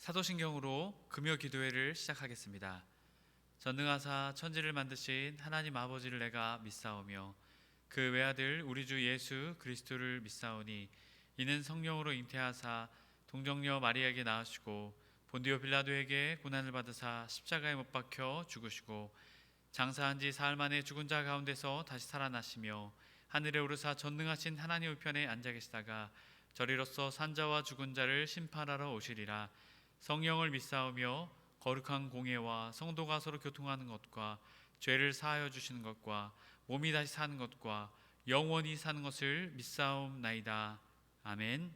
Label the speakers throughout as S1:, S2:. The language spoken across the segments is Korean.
S1: 사도신경으로 금요 기도회를 시작하겠습니다. 전능하사 천지를 만드신 하나님 아버지를 내가 믿사오며 그 외아들 우리 주 예수 그리스도를 믿사오니 이는 성령으로 잉태하사 동정녀 마리아에게 낳으시고 본디오 빌라도에게 고난을 받으사 십자가에 못 박혀 죽으시고 장사한 지 사흘 만에 죽은 자 가운데서 다시 살아나시며 하늘에 오르사 전능하신 하나님 우편에 앉아 계시다가 저리로서 산자와 죽은 자를 심판하러 오시리라. 성령을 믿사오며 거룩한 공예와 성도가 서로 교통하는 것과 죄를 사하여 주시는 것과 몸이 다시 사는 것과 영원히 사는 것을 믿사옵나이다. 아멘.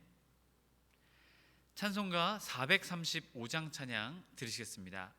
S1: 찬송가 435장 찬양 들으시겠습니다.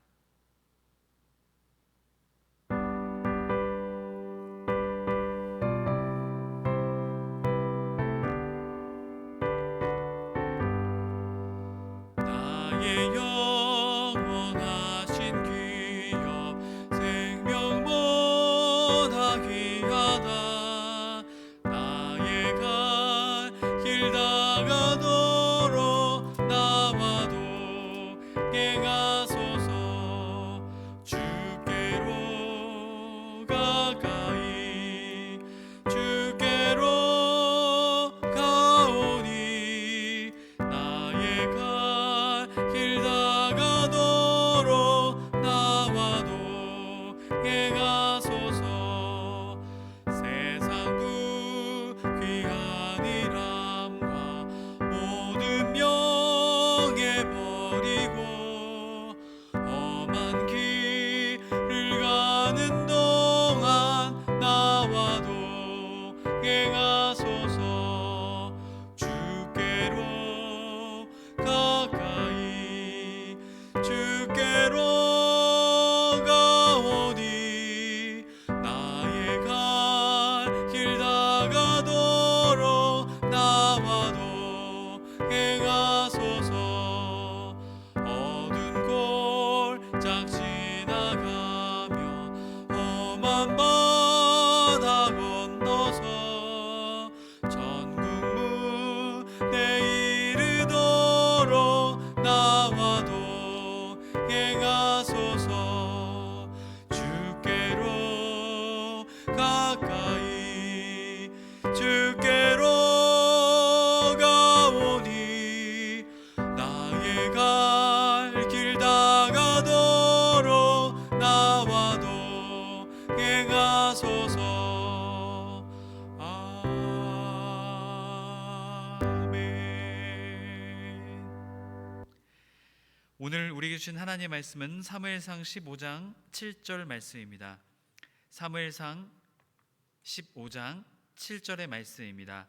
S1: 오늘 우리에게 주신 하나님의 말씀은 사무엘상 15장 7절 말씀입니다. 사무엘상 15장 7절의 말씀입니다.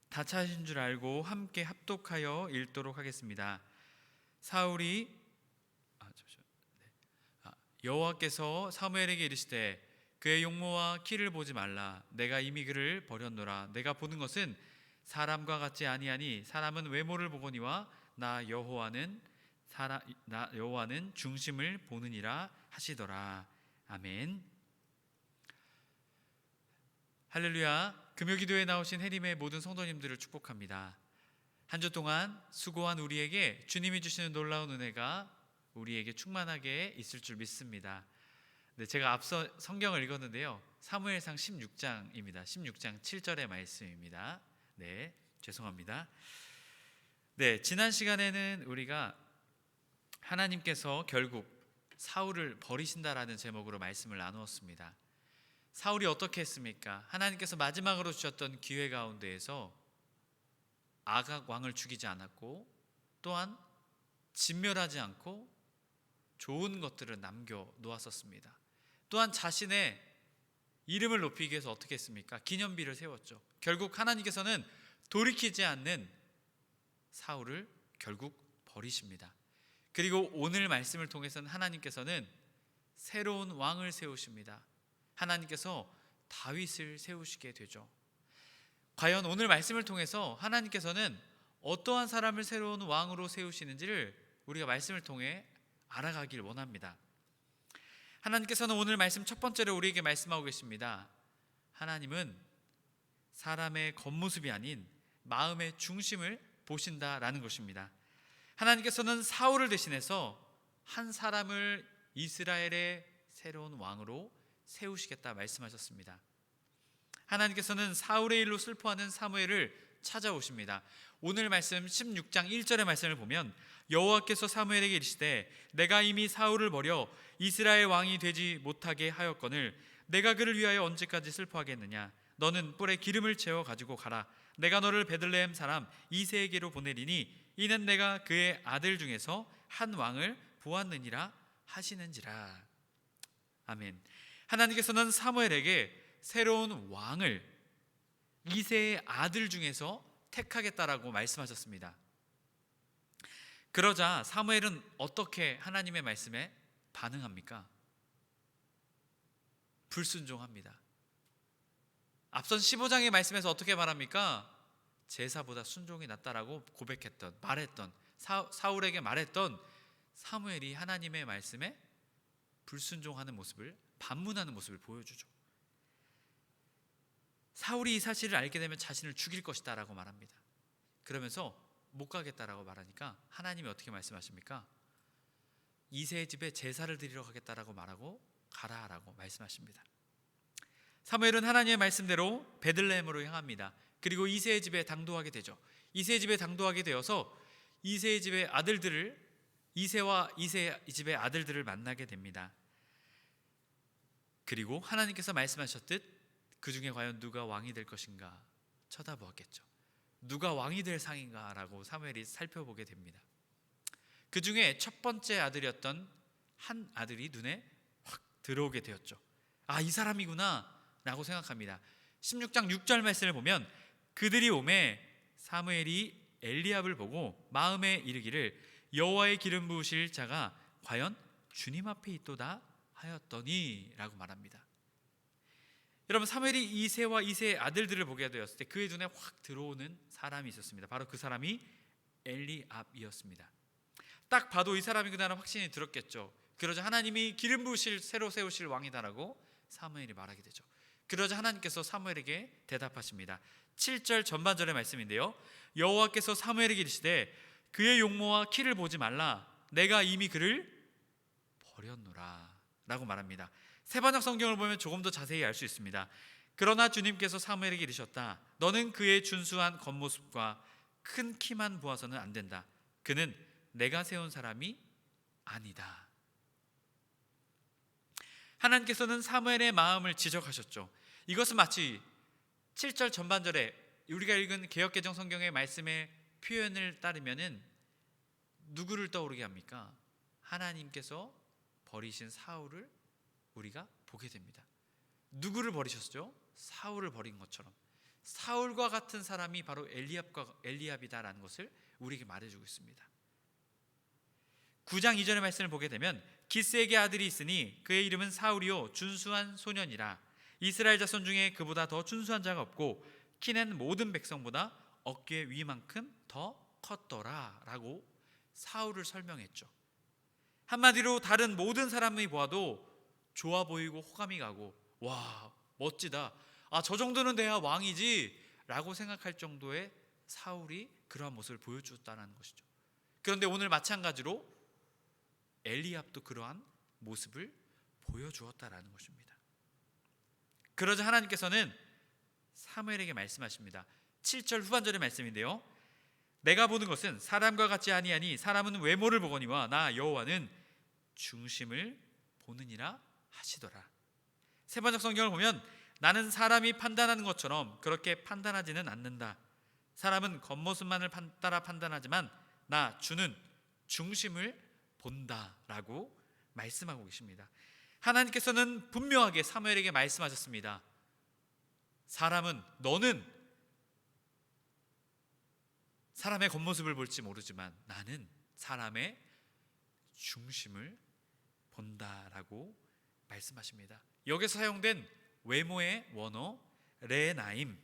S1: 다 차신 줄 알고 함께 합독하여 읽도록 하겠습니다. 사울이 여호와께서 사무엘에게 이르시되 그의 용모와 키를 보지 말라. 내가 이미 그를 버렸노라. 내가 보는 것은 사람과 같지 아니하니 사람은 외모를 보거니와 나 여호와는 중심을 보느니라 하시더라. 아멘. 할렐루야. 금요기도에 나오신 해림의 모든 성도님들을 축복합니다. 한 주 동안 수고한 우리에게 주님이 주시는 놀라운 은혜가 우리에게 충만하게 있을 줄 믿습니다. 네, 제가 앞서 성경을 읽었는데요, 사무엘상 16장입니다. 16장 7절의 말씀입니다. 네, 죄송합니다. 네, 지난 시간에는 우리가 하나님께서 결국 사울을 버리신다라는 제목으로 말씀을 나누었습니다. 사울이 어떻게 했습니까? 하나님께서 마지막으로 주셨던 기회 가운데에서 아각 왕을 죽이지 않았고 또한 진멸하지 않고 좋은 것들을 남겨 놓았었습니다. 또한 자신의 이름을 높이기 위해서 어떻게 했습니까? 기념비를 세웠죠. 결국 하나님께서는 돌이키지 않는 사울을 결국 버리십니다. 그리고 오늘 말씀을 통해서는 하나님께서는 새로운 왕을 세우십니다. 하나님께서 다윗을 세우시게 되죠. 과연 오늘 말씀을 통해서 하나님께서는 어떠한 사람을 새로운 왕으로 세우시는지를 우리가 말씀을 통해 알아가길 원합니다. 하나님께서는 오늘 말씀 첫 번째로 우리에게 말씀하고 계십니다. 하나님은 사람의 겉모습이 아닌 마음의 중심을 보신다라는 것입니다. 하나님께서는 사울을 대신해서 한 사람을 이스라엘의 새로운 왕으로 세우시겠다 말씀하셨습니다. 하나님께서는 사울의 일로 슬퍼하는 사무엘을 찾아오십니다. 오늘 말씀 16장 1절의 말씀을 보면 여호와께서 사무엘에게 이르시되 내가 이미 사울을 버려 이스라엘 왕이 되지 못하게 하였거늘 내가 그를 위하여 언제까지 슬퍼하겠느냐. 너는 뿔에 기름을 채워 가지고 가라. 내가 너를 베들레헴 사람 이새에게로 보내리니 이는 내가 그의 아들 중에서 한 왕을 보았느니라 하시는지라. 아멘. 하나님께서는 사무엘에게 새로운 왕을 이새의 아들 중에서 택하겠다라고 말씀하셨습니다. 그러자 사무엘은 어떻게 하나님의 말씀에 반응합니까? 불순종합니다. 앞선 15장의 말씀에서 어떻게 말합니까? 제사보다 순종이 낫다라고 말했던 사울에게 말했던 사무엘이 하나님의 말씀에 불순종하는 모습을, 반문하는 모습을 보여주죠. 사울이 이 사실을 알게 되면 자신을 죽일 것이다 라고 말합니다. 그러면서 못 가겠다라고 말하니까 하나님이 어떻게 말씀하십니까? 이새의 집에 제사를 드리러 가겠다라고 말하고 가라라고 말씀하십니다. 사무엘은 하나님의 말씀대로 베들레헴으로 향합니다. 그리고 이새의 집에 당도하게 되죠. 이새의 집에 당도하게 되어서 이새의 집의 아들들을, 이새와 이새의 집의 아들들을 만나게 됩니다. 그리고 하나님께서 말씀하셨듯 그 중에 과연 누가 왕이 될 것인가 쳐다보았겠죠. 누가 왕이 될 상인가 라고 사무엘이 살펴보게 됩니다. 그 중에 첫 번째 아들이었던 한 아들이 눈에 확 들어오게 되었죠. 아, 이 사람이구나 라고 생각합니다. 16장 6절 말씀을 보면 그들이 오매 사무엘이 엘리압을 보고 마음에 이르기를 여호와의 기름 부으실 자가 과연 주님 앞에 있도다 하였더니 라고 말합니다. 여러분, 사무엘이 이새와 이새의 아들들을 보게 되었을 때 그의 눈에 확 들어오는 사람이 있었습니다. 바로 그 사람이 엘리압이었습니다. 딱 봐도 이 사람이구나라는 확신이 들었겠죠. 그러자 하나님이 기름 부으실 새로 세우실 왕이다라고 사무엘이 말하게 되죠. 그러자 하나님께서 사무엘에게 대답하십니다. 7절 전반절의 말씀인데요, 여호와께서 사무엘에게 이르시되 그의 용모와 키를 보지 말라. 내가 이미 그를 버렸노라 라고 말합니다. 세번역 성경을 보면 조금 더 자세히 알 수 있습니다. 그러나 주님께서 사무엘에게 이르셨다. 너는 그의 준수한 겉모습과 큰 키만 보아서는 안 된다. 그는 내가 세운 사람이 아니다. 하나님께서는 사무엘의 마음을 지적하셨죠. 이것은 마치 7절 전반절에 우리가 읽은 개역개정 성경의 말씀의 표현을 따르면은 누구를 떠오르게 합니까? 하나님께서 버리신 사울을 우리가 보게 됩니다. 누구를 버리셨죠? 사울을 버린 것처럼 사울과 같은 사람이 바로 엘리압이다라는 것을 우리에게 말해주고 있습니다. 9장 2절의 말씀을 보게 되면 기스에게 아들이 있으니 그의 이름은 사울이요 준수한 소년이라. 이스라엘 자손 중에 그보다 더 준수한 자가 없고 키는 모든 백성보다 어깨 위만큼 더 컸더라 라고 사울을 설명했죠. 한마디로 다른 모든 사람이 보아도 좋아 보이고 호감이 가고 와 멋지다, 아 저 정도는 돼야 왕이지 라고 생각할 정도의 사울이 그러한 모습을 보여주었다는 것이죠. 그런데 오늘 마찬가지로 엘리압도 그러한 모습을 보여주었다라는 것입니다. 그러자 하나님께서는 사무엘에게 말씀하십니다. 7절 후반절의 말씀인데요, 내가 보는 것은 사람과 같지 아니하니 사람은 외모를 보거니와 나 여호와는 중심을 보느니라 하시더라. 세번역 성경을 보면 나는 사람이 판단하는 것처럼 그렇게 판단하지는 않는다. 사람은 겉모습만을 따라 판단하지만 나 주는 중심을 본다라고 말씀하고 계십니다. 하나님께서는 분명하게 사무엘에게 말씀하셨습니다. 너는 사람의 겉모습을 볼지 모르지만 나는 사람의 중심을 본다라고 말씀하십니다. 여기서 사용된 외모의 원어 레나임,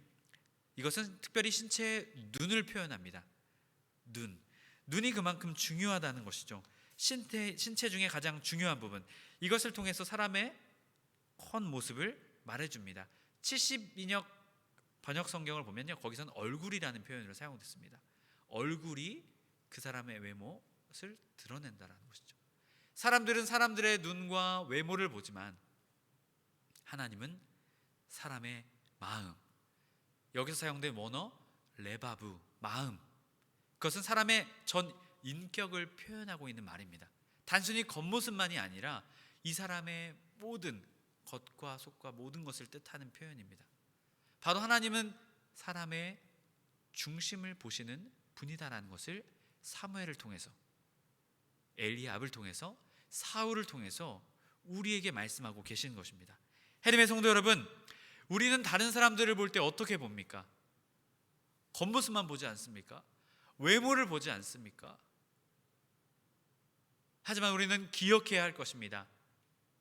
S1: 이것은 특별히 신체의 눈을 표현합니다. 눈이 그만큼 중요하다는 것이죠. 신체 중에 가장 중요한 부분, 이것을 통해서 사람의 겉모습을 말해줍니다. 72역 번역 성경을 보면요, 거기서는 얼굴이라는 표현으로 사용됐습니다. 얼굴이 그 사람의 외모를 드러낸다라는 것이죠. 사람들은 사람들의 눈과 외모를 보지만 하나님은 사람의 마음, 여기서 사용된 원어 레바브, 마음, 그것은 사람의 전 인격을 표현하고 있는 말입니다. 단순히 겉모습만이 아니라 이 사람의 모든 겉과 속과 모든 것을 뜻하는 표현입니다. 바로 하나님은 사람의 중심을 보시는 분이다라는 것을 사무엘을 통해서, 엘리압을 통해서, 사울을 통해서 우리에게 말씀하고 계시는 것입니다. 해림의 성도 여러분, 우리는 다른 사람들을 볼 때 어떻게 봅니까? 겉모습만 보지 않습니까? 외모를 보지 않습니까? 하지만 우리는 기억해야 할 것입니다.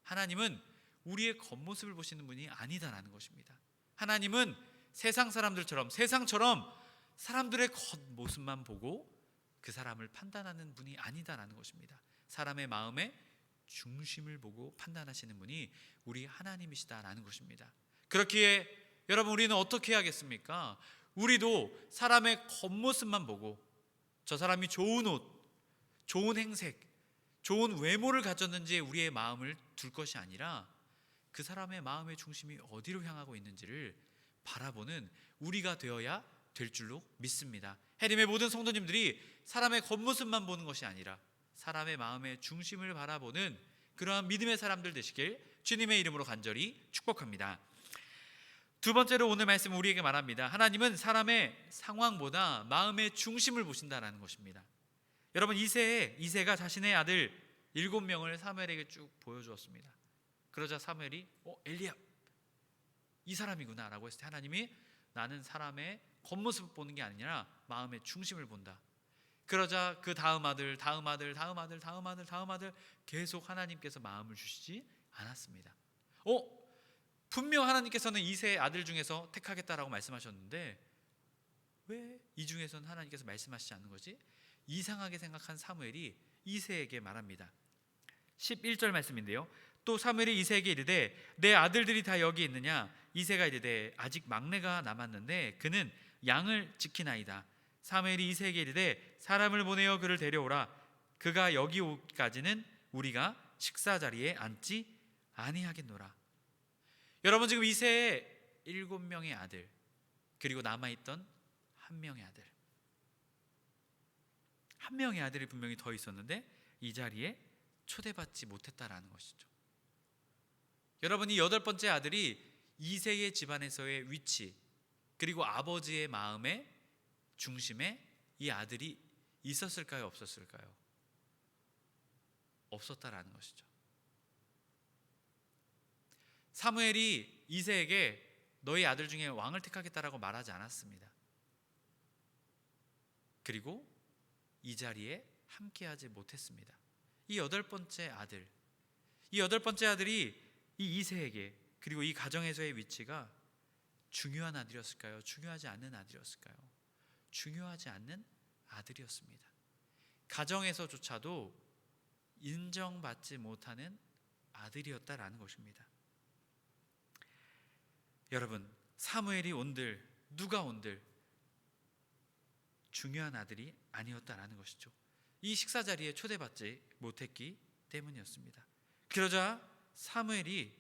S1: 하나님은 우리의 겉모습을 보시는 분이 아니다라는 것입니다. 하나님은 세상처럼 사람들의 겉모습만 보고 그 사람을 판단하는 분이 아니다라는 것입니다. 사람의 마음의 중심을 보고 판단하시는 분이 우리 하나님이시다라는 것입니다. 그렇기에 여러분, 우리는 어떻게 해야겠습니까? 우리도 사람의 겉모습만 보고 저 사람이 좋은 옷, 좋은 행색, 좋은 외모를 가졌는지에 우리의 마음을 둘 것이 아니라 그 사람의 마음의 중심이 어디로 향하고 있는지를 바라보는 우리가 되어야 될 줄로 믿습니다. 해림의 모든 성도님들이 사람의 겉모습만 보는 것이 아니라 사람의 마음의 중심을 바라보는 그러한 믿음의 사람들 되시길 주님의 이름으로 간절히 축복합니다. 두 번째로 오늘 말씀 우리에게 말합니다. 하나님은 사람의 상황보다 마음의 중심을 보신다는 것입니다. 여러분, 이새가 자신의 아들 7명을 사무엘에게 쭉 보여주었습니다. 그러자 사무엘이 엘리압, 이 사람이구나 라고 했을 때 하나님이 나는 사람의 겉모습을 보는 게 아니라 마음의 중심을 본다. 그러자 그 다음 아들 계속 하나님께서 마음을 주시지 않았습니다. 분명 하나님께서는 이새의 아들 중에서 택하겠다라고 말씀하셨는데 왜 이 중에서는 하나님께서 말씀하시지 않는 거지? 이상하게 생각한 사무엘이 이새에게 말합니다. 11절 말씀인데요. 또 사무엘이 이새에게 이르되 내 아들들이 다 여기 있느냐? 이새가 이르되 아직 막내가 남았는데 그는 양을 지키나이다. 사무엘이 이새에게 이르되 사람을 보내어 그를 데려오라. 그가 여기 오기까지는 우리가 식사 자리에 앉지 아니하겠노라. 여러분, 지금 이새의 7명의 아들, 그리고 남아있던 한 명의 아들, 한 명의 아들이 분명히 더 있었는데 이 자리에 초대받지 못했다라는 것이죠. 여러분, 이 8번째 아들이 이새의 집안에서의 위치, 그리고 아버지의 마음의 중심에 이 아들이 있었을까요? 없었을까요? 없었다라는 것이죠. 사무엘이 이새에게 너희 아들 중에 왕을 택하겠다라고 말하지 않았습니다. 그리고 이 자리에 함께하지 못했습니다. 이 8번째 아들이 이 이새에게, 그리고 이 가정에서의 위치가 중요한 아들이었을까요? 중요하지 않는 아들이었을까요? 중요하지 않는 아들이었습니다. 가정에서조차도 인정받지 못하는 아들이었다라는 것입니다. 여러분, 사무엘이 온들 누가 온들 중요한 아들이 아니었다라는 것이죠. 이 식사 자리에 초대받지 못했기 때문이었습니다. 그러자 사무엘이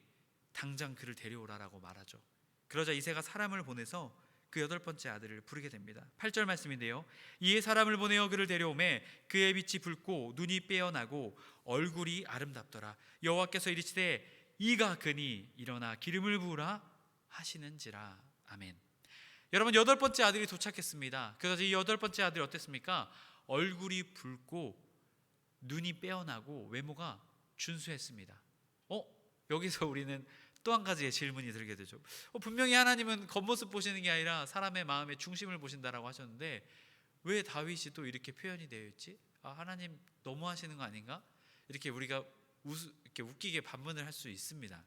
S1: 당장 그를 데려오라라고 말하죠. 그러자 이새가 사람을 보내서 그 8번째 아들을 부르게 됩니다. 8절 말씀인데요. 이에 사람을 보내어 그를 데려오매 그의 빛이 붉고 눈이 빼어나고 얼굴이 아름답더라. 여호와께서 이르시되 이가 그니 일어나 기름을 부으라 하시는지라. 아멘. 여러분, 8번째 아들이 도착했습니다. 그래서 이 8번째 아들이 어땠습니까? 얼굴이 붉고 눈이 빼어나고 외모가 준수했습니다. 여기서 우리는 또 한 가지의 질문이 들게 되죠. 분명히 하나님은 겉모습 보시는 게 아니라 사람의 마음의 중심을 보신다라고 하셨는데 왜 다윗이 또 이렇게 표현이 되어 있지? 하나님 너무하시는 거 아닌가? 이렇게 우리가 이렇게 웃기게 반문을 할 수 있습니다.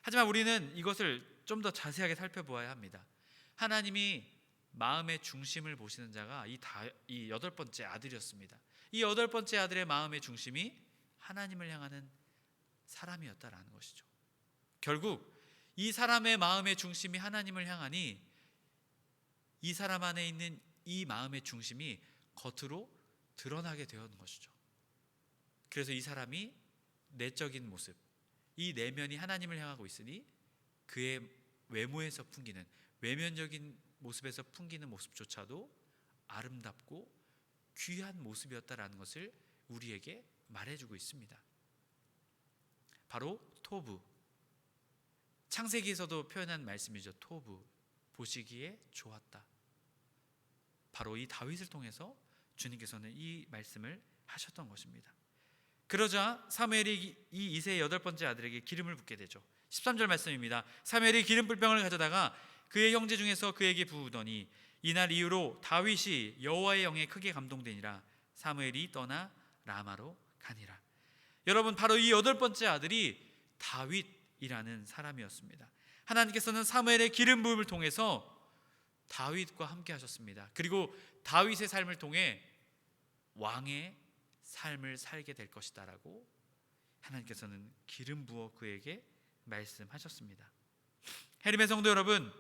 S1: 하지만 우리는 이것을 좀 더 자세하게 살펴보아야 합니다. 하나님이 마음의 중심을 보시는 자가 이 8번째 아들이었습니다. 이 8번째 아들의 마음의 중심이 하나님을 향하는 사람이었다라는 것이죠. 결국 이 사람의 마음의 중심이 하나님을 향하니 이 사람 안에 있는 이 마음의 중심이 겉으로 드러나게 되었는 것이죠. 그래서 이 사람이 내적인 모습, 이 내면이 하나님을 향하고 있으니 그의 외모에서 풍기는, 외면적인 모습에서 풍기는 모습조차도 아름답고 귀한 모습이었다라는 것을 우리에게 말해주고 있습니다. 바로 토부, 창세기에서도 표현한 말씀이죠. 토부, 보시기에 좋았다. 바로 이 다윗을 통해서 주님께서는 이 말씀을 하셨던 것입니다. 그러자 사무엘이 이 이새의 8번째 아들에게 기름을 붓게 되죠. 13절 말씀입니다. 사무엘이 기름 불병을 가져다가 그의 형제 중에서 그에게 부으더니 이날 이후로 다윗이 여호와의 영에 크게 감동되니라. 사무엘이 떠나 라마로 가니라. 여러분, 바로 이 8번째 아들이 다윗이라는 사람이었습니다. 하나님께서는 사무엘의 기름 부음을 통해서 다윗과 함께 하셨습니다. 그리고 다윗의 삶을 통해 왕의 삶을 살게 될 것이다 라고 하나님께서는 기름 부어 그에게 말씀하셨습니다. 해림의 성도 여러분,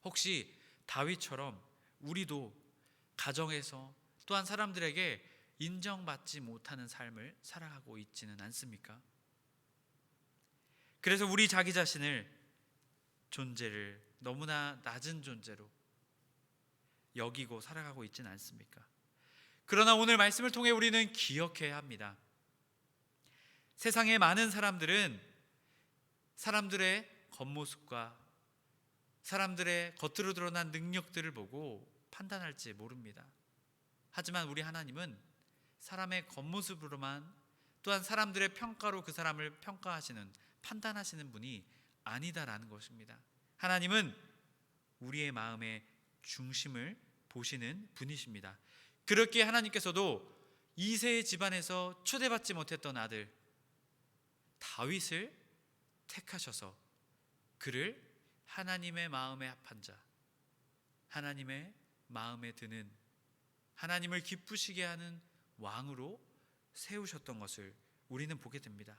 S1: 혹시 다윗처럼 우리도 가정에서 또한 사람들에게 인정받지 못하는 삶을 살아가고 있지는 않습니까? 그래서 우리 자기 자신을, 존재를 너무나 낮은 존재로 여기고 살아가고 있지는 않습니까? 그러나 오늘 말씀을 통해 우리는 기억해야 합니다. 세상의 많은 사람들은 사람들의 겉모습과 사람들의 겉으로 드러난 능력들을 보고 판단할지 모릅니다. 하지만 우리 하나님은 사람의 겉모습으로만, 또한 사람들의 평가로 그 사람을 평가하시는, 판단하시는 분이 아니다라는 것입니다. 하나님은 우리의 마음의 중심을 보시는 분이십니다. 그렇게 하나님께서도 이새의 집안에서 초대받지 못했던 아들 다윗을 택하셔서 그를 하나님의 마음에 합한 자, 하나님의 마음에 드는, 하나님을 기쁘시게 하는 왕으로 세우셨던 것을 우리는 보게 됩니다.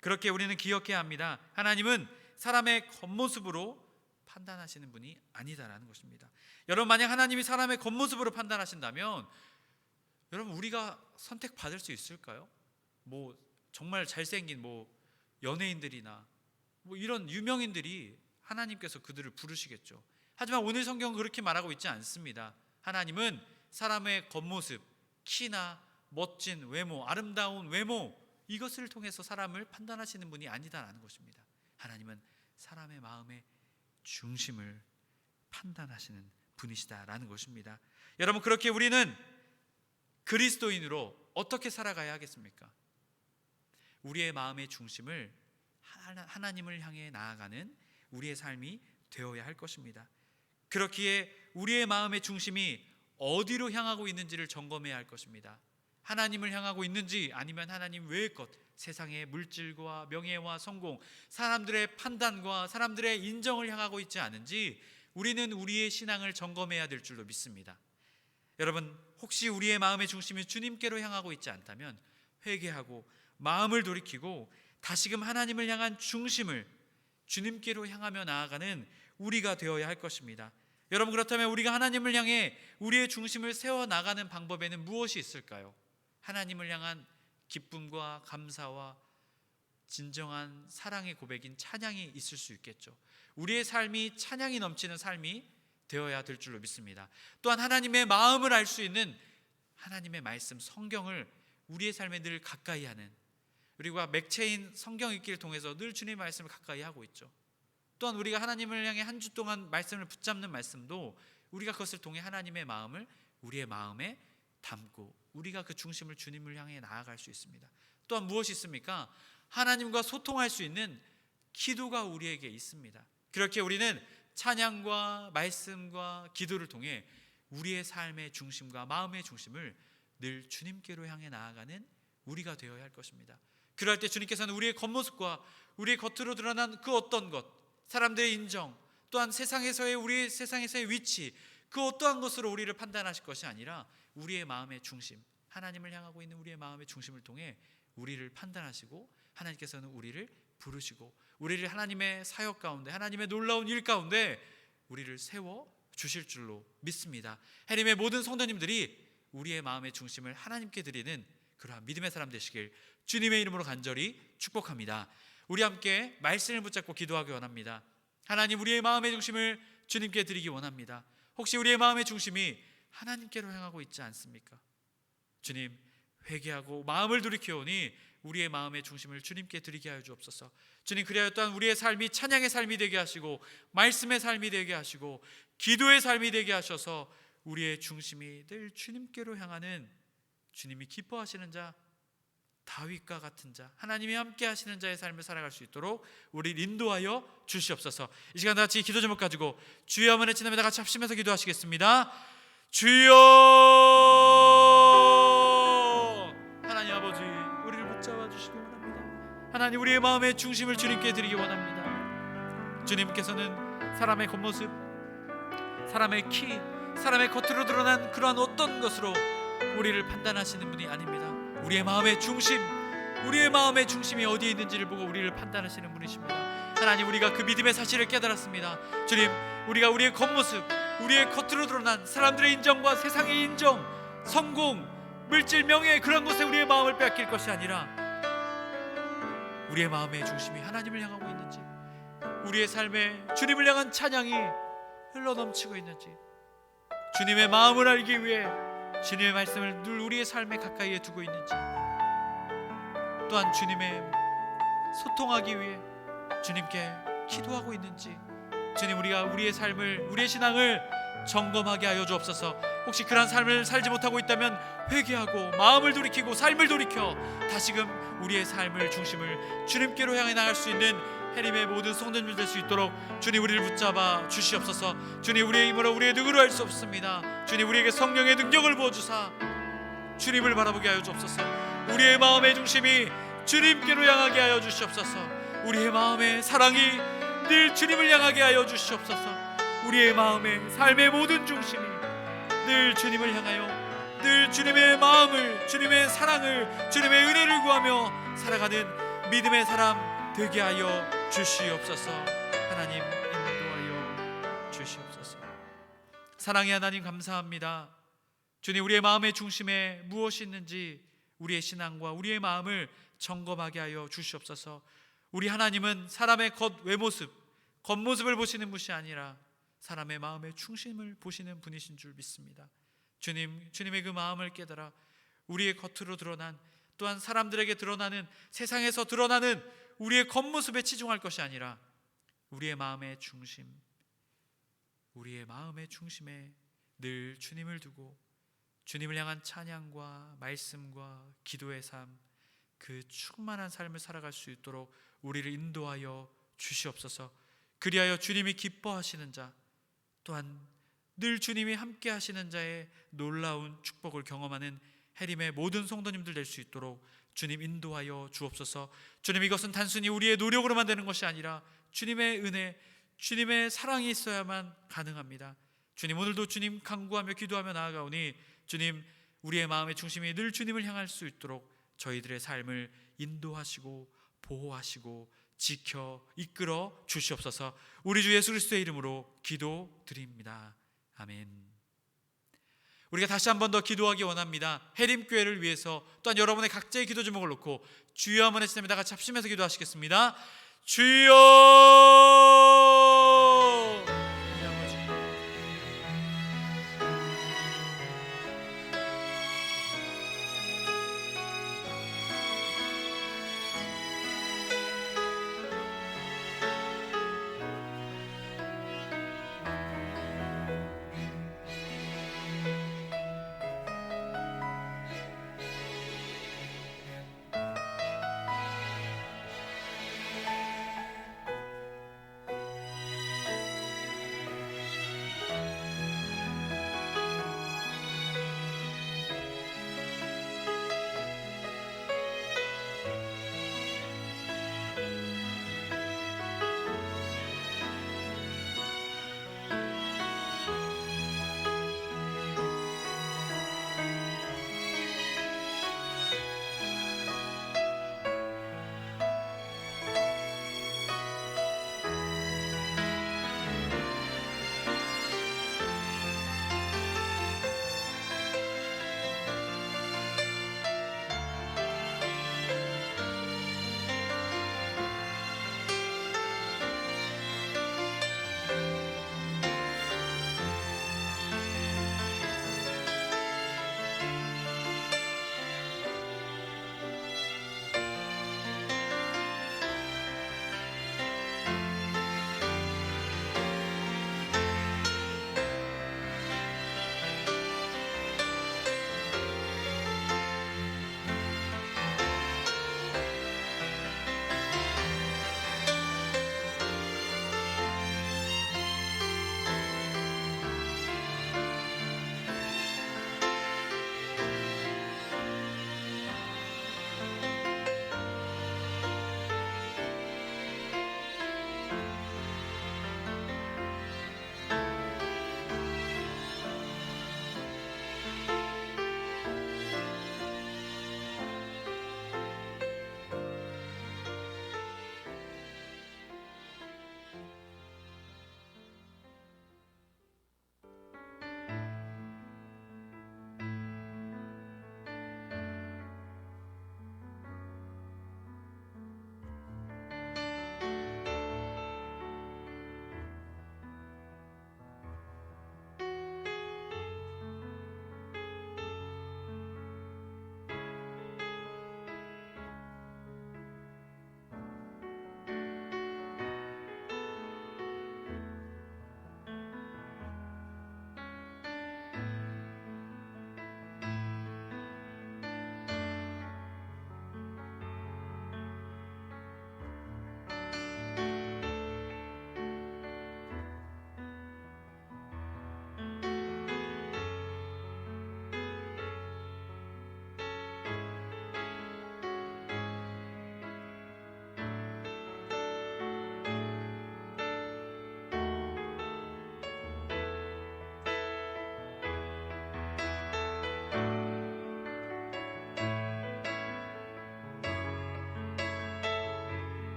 S1: 그렇게 우리는 기억해야 합니다. 하나님은 사람의 겉모습으로 판단하시는 분이 아니다라는 것입니다. 여러분, 만약 하나님이 사람의 겉모습으로 판단하신다면 여러분, 우리가 선택받을 수 있을까요? 정말 잘생긴 연예인들이나 이런 유명인들이 하나님께서 그들을 부르시겠죠. 하지만 오늘 성경은 그렇게 말하고 있지 않습니다. 하나님은 사람의 겉모습, 키나 멋진 외모, 아름다운 외모, 이것을 통해서 사람을 판단하시는 분이 아니다라는 것입니다. 하나님은 사람의 마음의 중심을 판단하시는 분이시다라는 것입니다. 여러분, 그렇게 우리는 그리스도인으로 어떻게 살아가야 하겠습니까? 우리의 마음의 중심을 하나님을 향해 나아가는 우리의 삶이 되어야 할 것입니다. 그렇기에 우리의 마음의 중심이 어디로 향하고 있는지를 점검해야 할 것입니다. 하나님을 향하고 있는지, 아니면 하나님 외의 것, 세상의 물질과 명예와 성공, 사람들의 판단과 사람들의 인정을 향하고 있지 않은지 우리는 우리의 신앙을 점검해야 될 줄로 믿습니다. 여러분, 혹시 우리의 마음의 중심이 주님께로 향하고 있지 않다면 회개하고 마음을 돌이키고 다시금 하나님을 향한 중심을 주님께로 향하며 나아가는 우리가 되어야 할 것입니다. 여러분, 그렇다면 우리가 하나님을 향해 우리의 중심을 세워나가는 방법에는 무엇이 있을까요? 하나님을 향한 기쁨과 감사와 진정한 사랑의 고백인 찬양이 있을 수 있겠죠. 우리의 삶이 찬양이 넘치는 삶이 되어야 될 줄로 믿습니다. 또한 하나님의 마음을 알 수 있는 하나님의 말씀, 성경을 우리의 삶에 늘 가까이 하는, 우리가 맥체인 성경 읽기를 통해서 늘 주님의 말씀을 가까이 하고 있죠. 또한 우리가 하나님을 향해 한 주 동안 말씀을 붙잡는 말씀도 우리가 그것을 통해 하나님의 마음을 우리의 마음에 담고 우리가 그 중심을 주님을 향해 나아갈 수 있습니다. 또한 무엇이 있습니까? 하나님과 소통할 수 있는 기도가 우리에게 있습니다. 그렇게 우리는 찬양과 말씀과 기도를 통해 우리의 삶의 중심과 마음의 중심을 늘 주님께로 향해 나아가는 우리가 되어야 할 것입니다. 그럴 때 주님께서는 우리의 겉모습과 우리의 겉으로 드러난 그 어떤 것, 사람들의 인정, 또한 우리의 세상에서의 위치, 그 어떠한 것으로 우리를 판단하실 것이 아니라 우리의 마음의 중심, 하나님을 향하고 있는 우리의 마음의 중심을 통해 우리를 판단하시고 하나님께서는 우리를 부르시고 우리를 하나님의 사역 가운데, 하나님의 놀라운 일 가운데 우리를 세워 주실 줄로 믿습니다. 해림의 모든 성도님들이 우리의 마음의 중심을 하나님께 드리는 그러한 믿음의 사람 되시길 주님의 이름으로 간절히 축복합니다. 우리 함께 말씀을 붙잡고 기도하기 원합니다. 하나님, 우리의 마음의 중심을 주님께 드리기 원합니다. 혹시 우리의 마음의 중심이 하나님께로 향하고 있지 않습니까? 주님, 회개하고 마음을 돌이켜오니 우리의 마음의 중심을 주님께 드리게 하여 주옵소서. 주님, 그리하여 또한 우리의 삶이 찬양의 삶이 되게 하시고 말씀의 삶이 되게 하시고 기도의 삶이 되게 하셔서 우리의 중심이 늘 주님께로 향하는, 주님이 기뻐하시는 자, 다윗과 같은 자, 하나님이 함께 하시는 자의 삶을 살아갈 수 있도록 우리를 인도하여 주시옵소서. 이 시간 다 같이 기도 제목 가지고 주여 한번 외치며 다 같이 합심해서 기도하시겠습니다. 주여! 하나님 아버지, 우리를 붙잡아 주시기 원합니다. 하나님, 우리의 마음의 중심을 주님께 드리기 원합니다. 주님께서는 사람의 겉모습, 사람의 키, 사람의 겉으로 드러난 그러한 어떤 것으로 우리를 판단하시는 분이 아닙니다. 우리의 마음의 중심, 우리의 마음의 중심이 어디에 있는지를 보고 우리를 판단하시는 분이십니다. 하나님, 우리가 그 믿음의 사실을 깨달았습니다. 주님, 우리가 우리의 겉모습, 우리의 겉으로 드러난 사람들의 인정과 세상의 인정, 성공, 물질, 명예, 그런 것에 우리의 마음을 빼앗길 것이 아니라 우리의 마음의 중심이 하나님을 향하고 있는지, 우리의 삶에 주님을 향한 찬양이 흘러넘치고 있는지, 주님의 마음을 알기 위해 주님의 말씀을 늘 우리의 삶에 가까이에 두고 있는지, 또한 주님의 소통하기 위해 주님께 기도하고 있는지, 주님, 우리가 우리의 삶을, 우리의 신앙을 점검하게 하여 주옵소서. 혹시 그런 삶을 살지 못하고 있다면 회개하고 마음을 돌이키고 삶을 돌이켜 다시금 우리의 삶을 중심을 주님께로 향해 나갈 수 있는 해림의 모든 성도님들 될 수 있도록 주님, 우리를 붙잡아 주시옵소서. 주님, 우리의 힘으로 우리의 능으로 할 수 없습니다. 주님, 우리에게 성령의 능력을 부어주사 주님을 바라보게 하여 주옵소서. 우리의 마음의 중심이 주님께로 향하게 하여 주시옵소서. 우리의 마음의 사랑이 늘 주님을 향하게 하여 주시옵소서. 우리의 마음의 삶의 모든 중심이 늘 주님을 향하여, 늘 주님의 마음을, 주님의 사랑을, 주님의 은혜를 구하며 살아가는 믿음의 사람 되게 하여 주시옵소서. 하나님, 인도하여 주시옵소서. 사랑의 하나님, 감사합니다. 주님, 우리의 마음의 중심에 무엇이 있는지 우리의 신앙과 우리의 마음을 점검하게 하여 주시옵소서. 우리 하나님은 사람의 겉모습을 보시는 분이 아니라 사람의 마음의 중심을 보시는 분이신 줄 믿습니다. 주님, 주님의 그 마음을 깨달아 우리의 겉으로 드러난, 또한 사람들에게 드러나는, 세상에서 드러나는 우리의 겉모습에 치중할 것이 아니라 우리의 마음의 중심, 우리의 마음의 중심에 늘 주님을 두고 주님을 향한 찬양과 말씀과 기도의 삶, 그 충만한 삶을 살아갈 수 있도록 우리를 인도하여 주시옵소서. 그리하여 주님이 기뻐하시는 자, 또한 늘 주님이 함께 하시는 자의 놀라운 축복을 경험하는 해림의 모든 성도님들 될 수 있도록 주님 인도하여 주옵소서. 주님, 이것은 단순히 우리의 노력으로만 되는 것이 아니라 주님의 은혜, 주님의 사랑이 있어야만 가능합니다. 주님, 오늘도 주님 간구하며 기도하며 나아가오니 주님, 우리의 마음의 중심이 늘 주님을 향할 수 있도록 저희들의 삶을 인도하시고 보호하시고 지켜 이끌어 주시옵소서. 우리 주 예수 그리스도의 이름으로 기도드립니다. 아멘. 우리가 다시 한 번 더 기도하기 원합니다. 해림교회를 위해서, 또한 여러분의 각자의 기도 제목을 놓고 주여 한번 했습니다. 같이 합심해서 기도하시겠습니다. 주여!